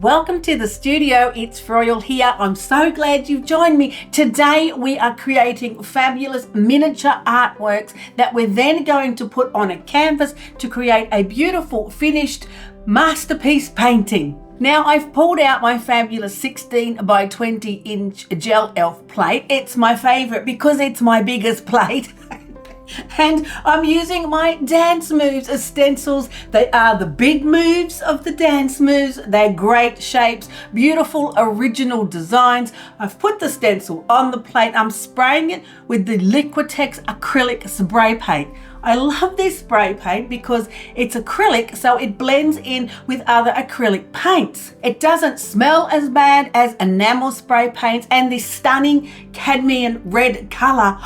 Welcome to the studio, it's Royal here. I'm so glad you've joined me. Today we are creating fabulous miniature artworks that we're then going to put on a canvas to create a beautiful finished masterpiece painting. Now I've pulled out my fabulous 16 by 20 inch gel elf plate. It's my favorite because it's my biggest plate. And I'm using my dance moves as stencils. They are the big moves of the dance moves. They're great shapes, beautiful original designs. I've put the stencil on the plate. I'm spraying it with the Liquitex acrylic spray paint. I love this spray paint because it's acrylic, so it blends in with other acrylic paints. It doesn't smell as bad as enamel spray paints, and this stunning cadmium red color.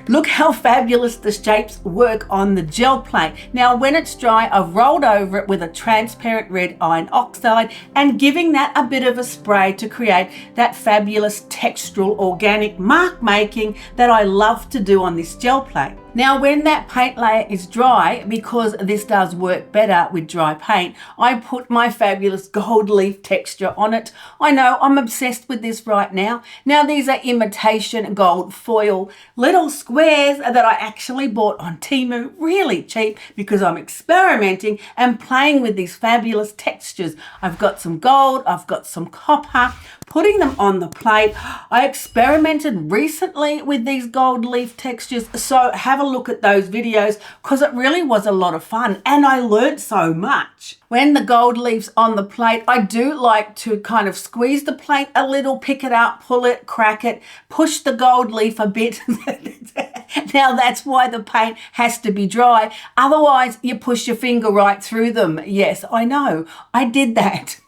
Look how fabulous the shapes work on the gel plate. Now when it's dry, I've rolled over it with a transparent red iron oxide and giving that a bit of a spray to create that fabulous textural organic mark making that I love to do on this gel plate. Now when that paint layer is dry, because this does work better with dry paint, I put my fabulous gold leaf texture on it. I know, I'm obsessed with this right now. Now these are imitation gold foil little squares that I actually bought on Temu, really cheap, because I'm experimenting and playing with these fabulous textures. I've got some gold, I've got some copper, putting them on the plate. I experimented recently with these gold leaf textures, so have a look at those videos because it really was a lot of fun and I learned so much. When the gold leaf's on the plate, I do like to kind of squeeze the plate a little, pick it up, pull it, crack it, push the gold leaf a bit. Now that's why the paint has to be dry. Otherwise you push your finger right through them. Yes, I know, I did that.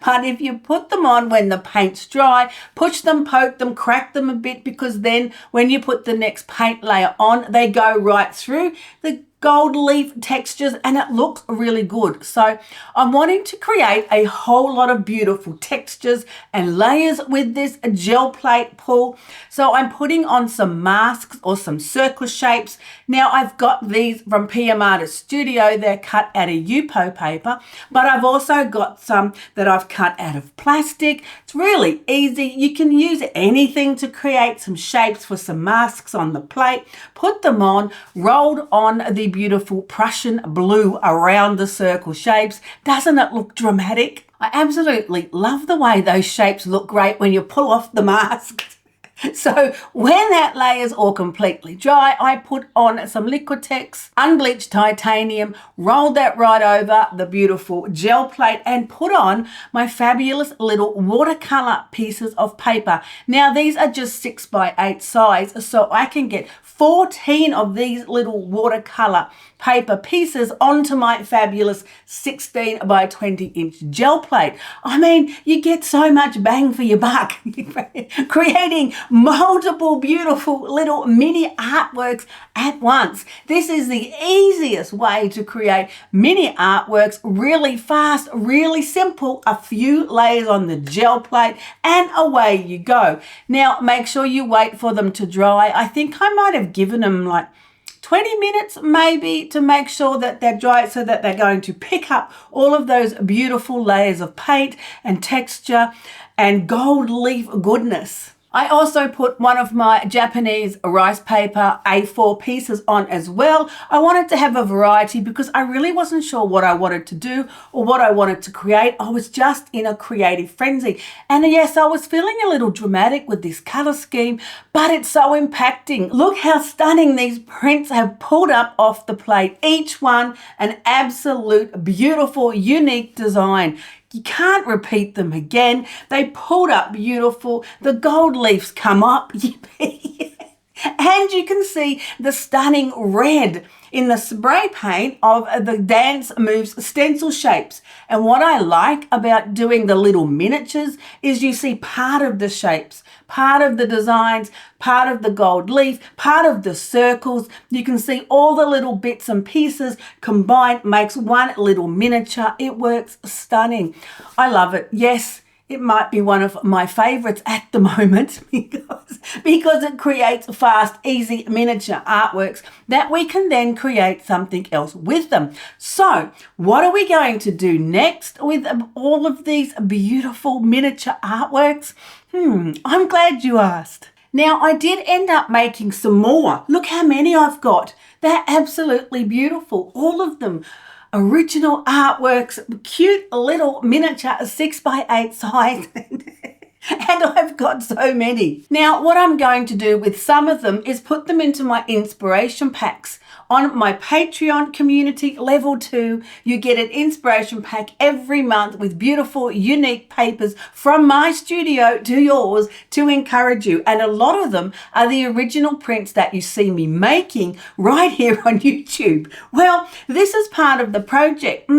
But if you put them on when the paint's dry, push them, poke them, crack them a bit, because then when you put the next paint layer on, they go right through the gold leaf textures and it looks really good. So I'm wanting to create a whole lot of beautiful textures and layers with this gel plate pull. So I'm putting on some masks or some circle shapes. Now I've got these from PM Artist Studio. They're cut out of Yupo paper, but I've also got some that I've cut out of plastic. It's really easy. You can use anything to create some shapes for some masks on the plate. Put them on, rolled on the beautiful Prussian blue around the circle shapes. Doesn't it look dramatic? I absolutely love the way those shapes look great when you pull off the mask. So when that layer's all completely dry, I put on some Liquitex unbleached titanium, rolled that right over the beautiful gel plate and put on my fabulous little watercolor pieces of paper. Now these are just 6 by 8 size, so I can get 14 of these little watercolor paper pieces onto my fabulous 16 by 20 inch gel plate. I mean, you get so much bang for your buck creating multiple beautiful little mini artworks at once. This is the easiest way to create mini artworks, really fast, really simple, a few layers on the gel plate and away you go. Now make sure you wait for them to dry. I think I might have given them like 20 minutes maybe to make sure that they're dry, so that they're going to pick up all of those beautiful layers of paint and texture and gold leaf goodness. I also put one of my Japanese rice paper A4 pieces on as well. I wanted to have a variety because I really wasn't sure what I wanted to do or what I wanted to create. I was just in a creative frenzy. And yes, I was feeling a little dramatic with this color scheme, but it's so impacting. Look how stunning these prints have pulled up off the plate. Each one an absolute beautiful, unique design. You can't repeat them again. They pulled up beautiful. The gold leaves come up. And you can see the stunning red in the spray paint of the Dance Moves stencil shapes. And what I like about doing the little miniatures is you see part of the shapes, part of the designs, part of the gold leaf, part of the circles. You can see all the little bits and pieces combined makes one little miniature. It works stunning. I love it. Yes, it might be one of my favorites at the moment because it creates fast, easy miniature artworks that we can then create something else with them. So what are we going to do next with all of these beautiful miniature artworks? I'm glad you asked. Now, I did end up making some more. Look how many I've got. They're absolutely beautiful, all of them. Original artworks, cute little miniature 6x8 size. And I've got so many. Now, what I'm going to do with some of them is put them into my inspiration packs. On my Patreon community, level 2, you get an inspiration pack every month with beautiful, unique papers from my studio to yours to encourage you. And a lot of them are the original prints that you see me making right here on YouTube. Well, this is part of the project.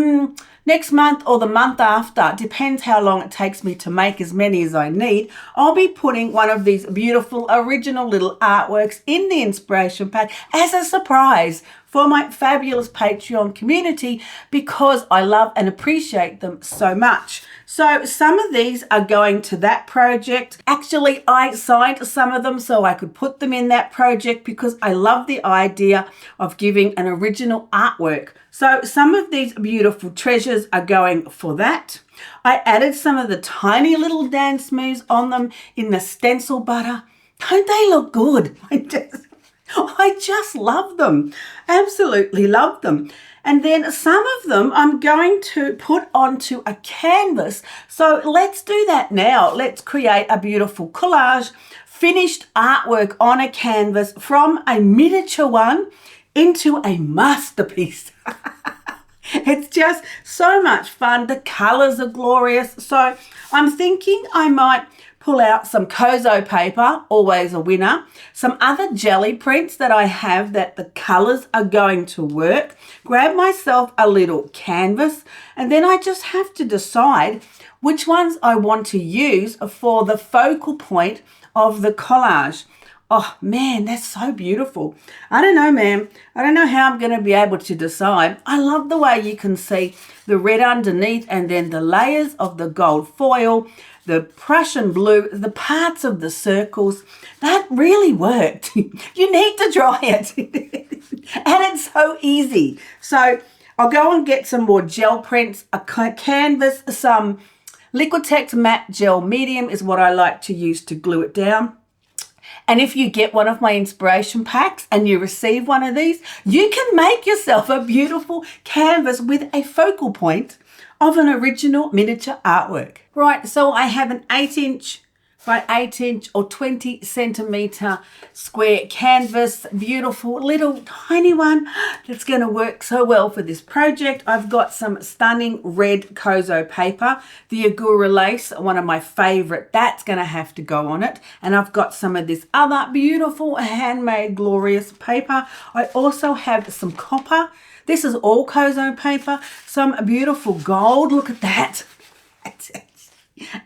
Next month or the month after, depends how long it takes me to make as many as I need, I'll be putting one of these beautiful original little artworks in the inspiration pack as a surprise for my fabulous Patreon community because I love and appreciate them so much. So some of these are going to that project. Actually, I signed some of them so I could put them in that project because I love the idea of giving an original artwork. So some of these beautiful treasures are going for that. I added some of the tiny little dance moves on them in the stencil butter. Don't they look good? I just love them. Absolutely love them. And then some of them I'm going to put onto a canvas. So let's do that now. Let's create a beautiful collage, finished artwork on a canvas from a miniature one into a masterpiece. It's just so much fun. The colors are glorious. So I'm thinking I might pull out some Kozo paper, always a winner, some other jelly prints that I have that the colors are going to work, grab myself a little canvas, and then I just have to decide which ones I want to use for the focal point of the collage. Oh man, that's so beautiful. I don't know, man. I don't know how I'm going to be able to decide. I love the way you can see the red underneath and then the layers of the gold foil, the Prussian blue, the parts of the circles. That really worked. You need to try it. And it's so easy. So I'll go and get some more gel prints, a canvas, some Liquitex matte gel medium is what I like to use to glue it down. And if you get one of my inspiration packs and you receive one of these, you can make yourself a beautiful canvas with a focal point of an original miniature artwork. Right, so I have an 8" by 8" or 20 centimeter square canvas, beautiful little tiny one that's going to work so well for this project. I've got some stunning red Kozo paper, the Agura lace, one of my favorite, that's going to have to go on it. And I've got some of this other beautiful handmade glorious paper. I also have some copper. This is all Kozo paper, some beautiful gold, look at that.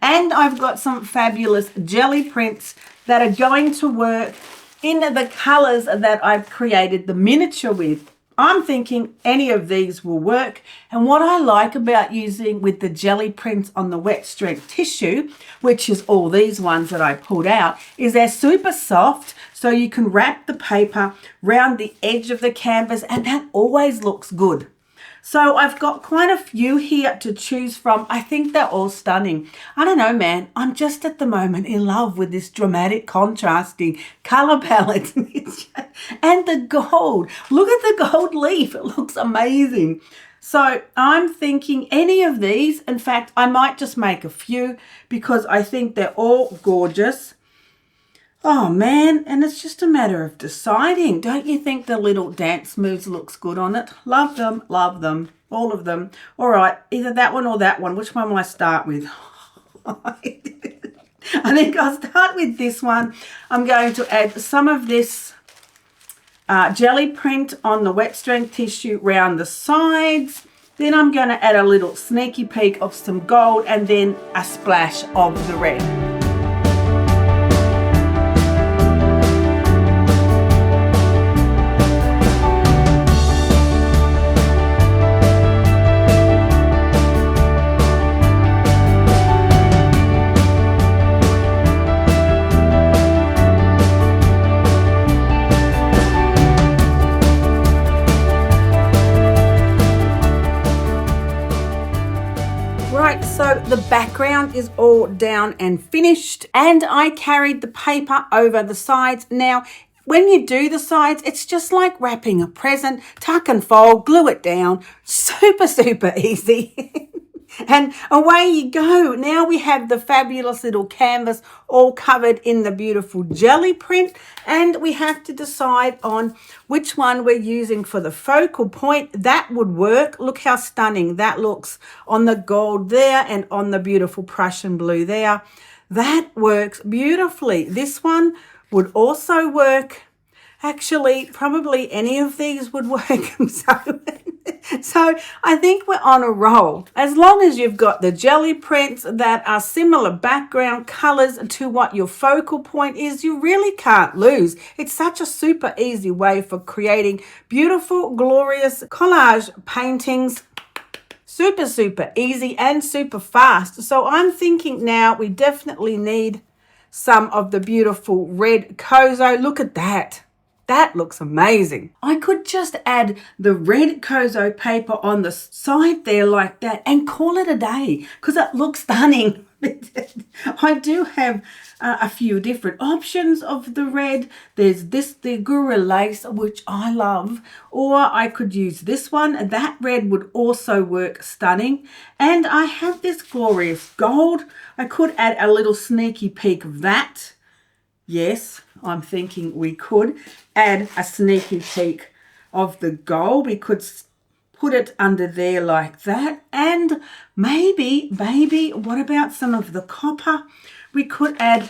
And I've got some fabulous jelly prints that are going to work in the colors that I've created the miniature with. I'm thinking any of these will work. And what I like about using with the jelly prints on the wet strength tissue, which is all these ones that I pulled out, is they're super soft. So you can wrap the paper around the edge of the canvas and that always looks good. So I've got quite a few here to choose from. I think they're all stunning. I don't know, man. I'm just at the moment in love with this dramatic contrasting color palette. And the gold. Look at the gold leaf. It looks amazing. So I'm thinking any of these. In fact, I might just make a few because I think they're all gorgeous. Oh man, and it's just a matter of deciding. Don't you think the little dance moves looks good on it? Love them, all of them. All right, either that one or that one. Which one will I start with? I think I'll start with this one. I'm going to add some of this jelly print on the wet strength tissue round the sides. Then I'm going to add a little sneaky peek of some gold and then a splash of the red. the background is all down and finished, and I carried the paper over the sides. Now, when you do the sides, it's just like wrapping a present. Tuck and fold, glue it down. Super, super easy. And away you go. Now we have the fabulous little canvas all covered in the beautiful jelly print, and we have to decide on which one we're using for the focal point. That would work. Look how stunning that looks on the gold there and on the beautiful Prussian blue there. That works beautifully. This one would also work. Actually, probably any of these would work. So I think we're on a roll. As long as you've got the jelly prints that are similar background colors to what your focal point is, you really can't lose. It's such a super easy way for creating beautiful, glorious collage paintings. Super, super easy and super fast. So I'm thinking now we definitely need some of the beautiful red Kozo. Look at that. That looks amazing. I could just add the red Kozo paper on the side there like that and call it a day because it looks stunning. I do have a few different options of the red. There's the Guru Lace, which I love, or I could use this one. That red would also work stunning. And I have this glorious gold. I could add a little sneaky peek of that. Yes, I'm thinking we could add a sneaky peek of the gold. We could put it under there like that. And maybe, what about some of the copper? We could add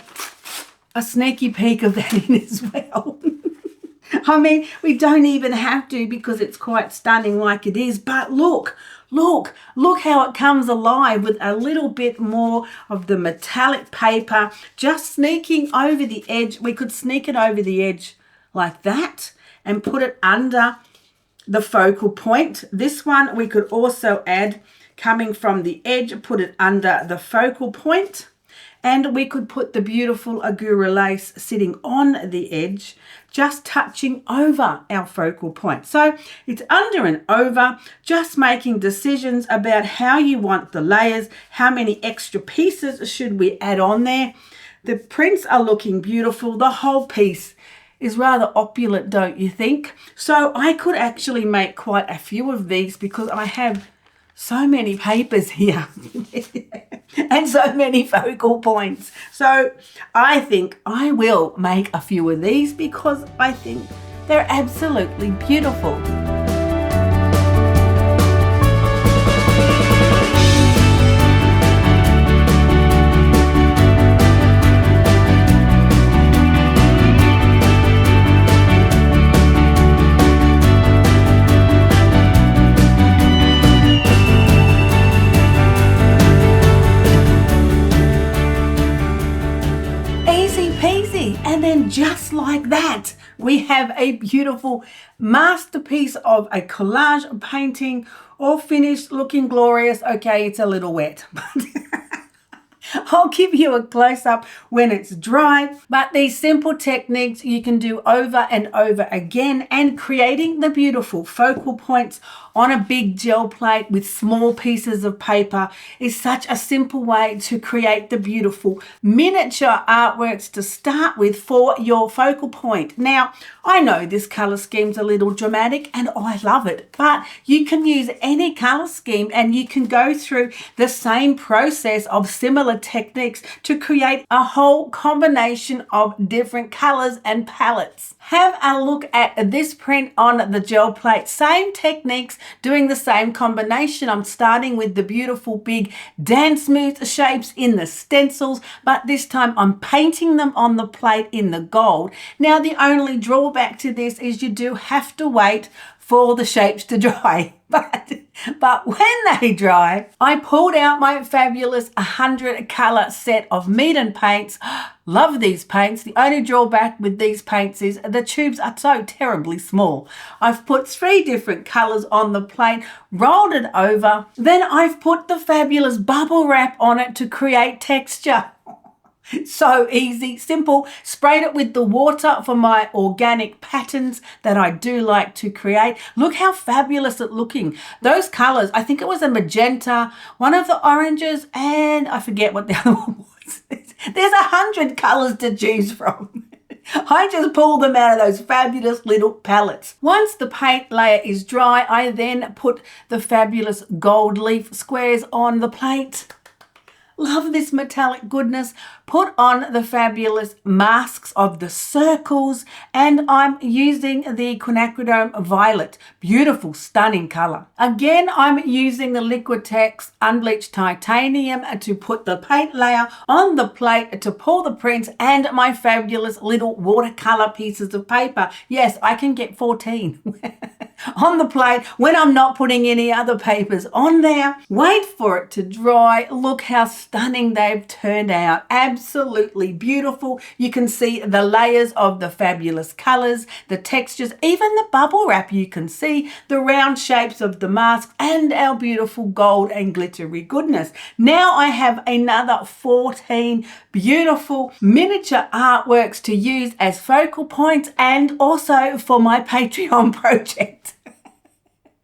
a sneaky peek of that in as well. I mean, we don't even have to because it's quite stunning like it is. But look how it comes alive with a little bit more of the metallic paper just sneaking over the edge. We could sneak it over the edge like that and put it under the focal point. This one we could also add coming from the edge, put it under the focal point. And we could put the beautiful Agura lace sitting on the edge, just touching over our focal point. So it's under and over, just making decisions about how you want the layers, how many extra pieces should we add on there. The prints are looking beautiful. The whole piece is rather opulent, don't you think? So I could actually make quite a few of these because I have so many papers here and so many focal points. So I think I will make a few of these because I think they're absolutely beautiful. And then just like that, we have a beautiful masterpiece of a collage painting, all finished, looking glorious. Okay, it's a little wet, but I'll give you a close-up when it's dry. But these simple techniques you can do over and over again, and creating the beautiful focal points on a big gel plate with small pieces of paper is such a simple way to create the beautiful miniature artworks to start with for your focal point. Now, I know this color scheme's a little dramatic and I love it, but you can use any color scheme and you can go through the same process of similar techniques to create a whole combination of different colors and palettes. Have a look at this print on the gel plate. Same techniques, doing the same combination. I'm starting with the beautiful big dance smooth shapes in the stencils, but this time I'm painting them on the plate in the gold. Now, the only drawback to this is you do have to wait for the shapes to dry. But when they dry, I pulled out my fabulous 100 color set of Meeden paints. Love these paints. The only drawback with these paints is the tubes are so terribly small. I've put 3 different colors on the plate, rolled it over. Then I've put the fabulous bubble wrap on it to create texture. So easy, simple. Sprayed it with the water for my organic patterns that I do like to create. Look how fabulous it's looking. Those colors, I think it was a magenta, one of the oranges, and I forget what the other one was. There's 100 colors to choose from. I just pull them out of those fabulous little palettes. Once the paint layer is dry, I then put the fabulous gold leaf squares on the plate. Love this metallic goodness. Put on the fabulous masks of the circles, and I'm using the quinacridone violet. Beautiful, stunning color. Again, I'm using the Liquitex unbleached titanium to put the paint layer on the plate to pull the prints and my fabulous little watercolor pieces of paper. Yes, I can get 14 on the plate when I'm not putting any other papers on there. Wait for it to dry. Look how stunning they've turned out. Absolutely beautiful. You can see the layers of the fabulous colors, the textures, even the bubble wrap. You can see the round shapes of the masks and our beautiful gold and glittery goodness. Now I have another 14 beautiful miniature artworks to use as focal points and also for my Patreon project.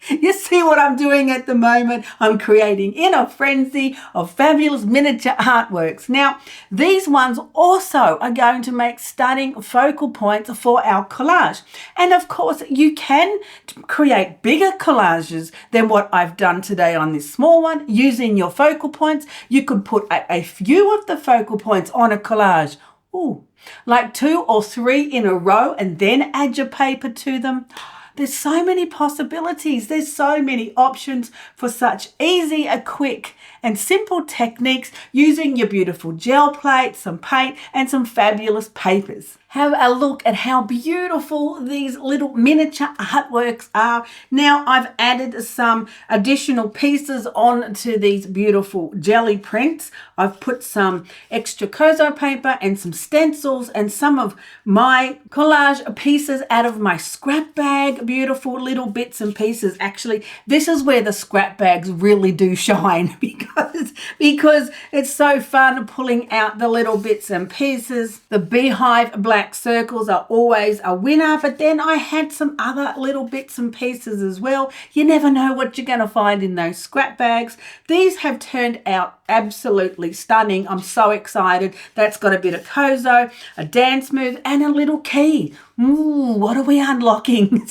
You see what I'm doing at the moment? I'm creating in a frenzy of fabulous miniature artworks. Now, these ones also are going to make stunning focal points for our collage. And of course, you can create bigger collages than what I've done today on this small one using your focal points. You could put a few of the focal points on a collage. Ooh, like 2 or 3 in a row and then add your paper to them. There's so many possibilities. There's so many options for such easy, quick and simple techniques using your beautiful gel plate, some paint and some fabulous papers. Have a look at how beautiful these little miniature artworks are. Now I've added some additional pieces onto these beautiful jelly prints. I've put some extra Kozo paper and some stencils and some of my collage pieces out of my scrap bag. Beautiful little bits and pieces. Actually, this is where the scrap bags really do shine because it's so fun pulling out the little bits and pieces. The beehive black circles are always a winner, but then I had some other little bits and pieces as well. You never know what you're going to find in those scrap bags. These have turned out absolutely stunning. I'm so excited. That's got a bit of Kozo, a dance move and a little key. Ooh, what are we unlocking?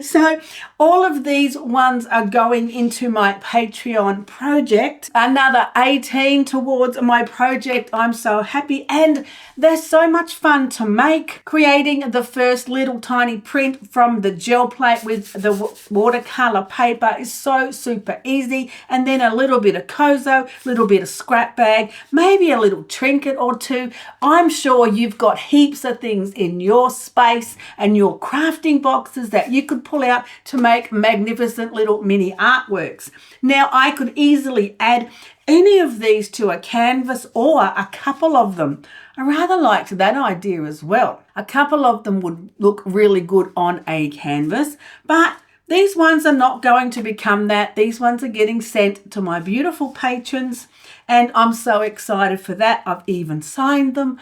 So all of these ones are going into my Patreon project. Another 18 towards my project. I'm so happy and they're so much fun to make. Creating the first little tiny print from the gel plate with the watercolor paper is so super easy. And then a little bit of Kozo, little bit of scrap bag, maybe a little trinket or two. I'm sure you've got heaps of things in your space and your crafting boxes that you could pull out to make magnificent little mini artworks. Now I could easily add any of these to a canvas or a couple of them. I rather liked that idea as well. A couple of them would look really good on a canvas, but these ones are not going to become that. These ones are getting sent to my beautiful patrons and I'm so excited for that. I've even signed them.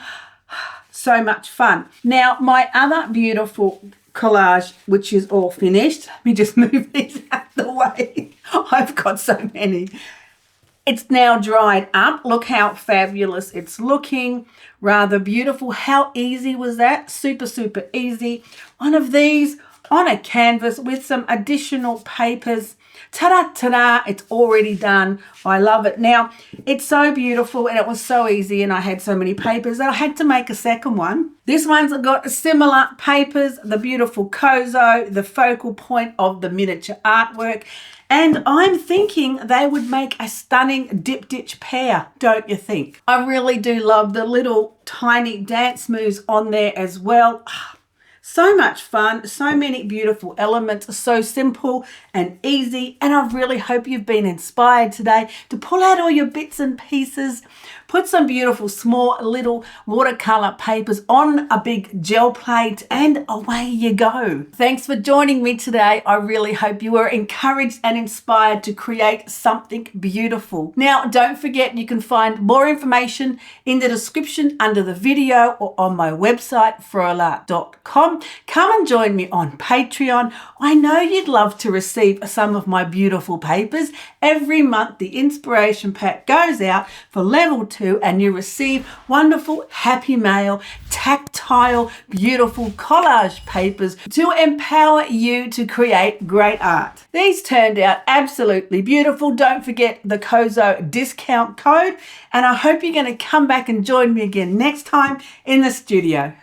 So much fun. Now my other beautiful collage, which is all finished. Let me just move these out of the way. I've got so many. It's now dried up. Look how fabulous it's looking. Rather beautiful. How easy was that? Super, super easy. One of these on a canvas with some additional papers. Ta-da, ta-da, it's already done. I love it. Now, it's so beautiful and it was so easy and I had so many papers that I had to make a second one. This one's got similar papers, the beautiful Kozo, the focal point of the miniature artwork. And I'm thinking they would make a stunning dip ditch pair, don't you think? I really do love the little tiny dance moves on there as well. So much fun, so many beautiful elements, so simple and easy. And I really hope you've been inspired today to pull out all your bits and pieces, put some beautiful small little watercolor papers on a big gel plate, and away you go. Thanks for joining me today. I really hope you were encouraged and inspired to create something beautiful. Now, don't forget, you can find more information in the description under the video or on my website, froyalart.com. Come and join me on Patreon. I know you'd love to receive some of my beautiful papers. Every month, the inspiration pack goes out for level 2 and you receive wonderful happy mail, tactile, beautiful collage papers to empower you to create great art. These turned out absolutely beautiful. Don't forget the Kozo discount code, and I hope you're going to come back and join me again next time in the studio.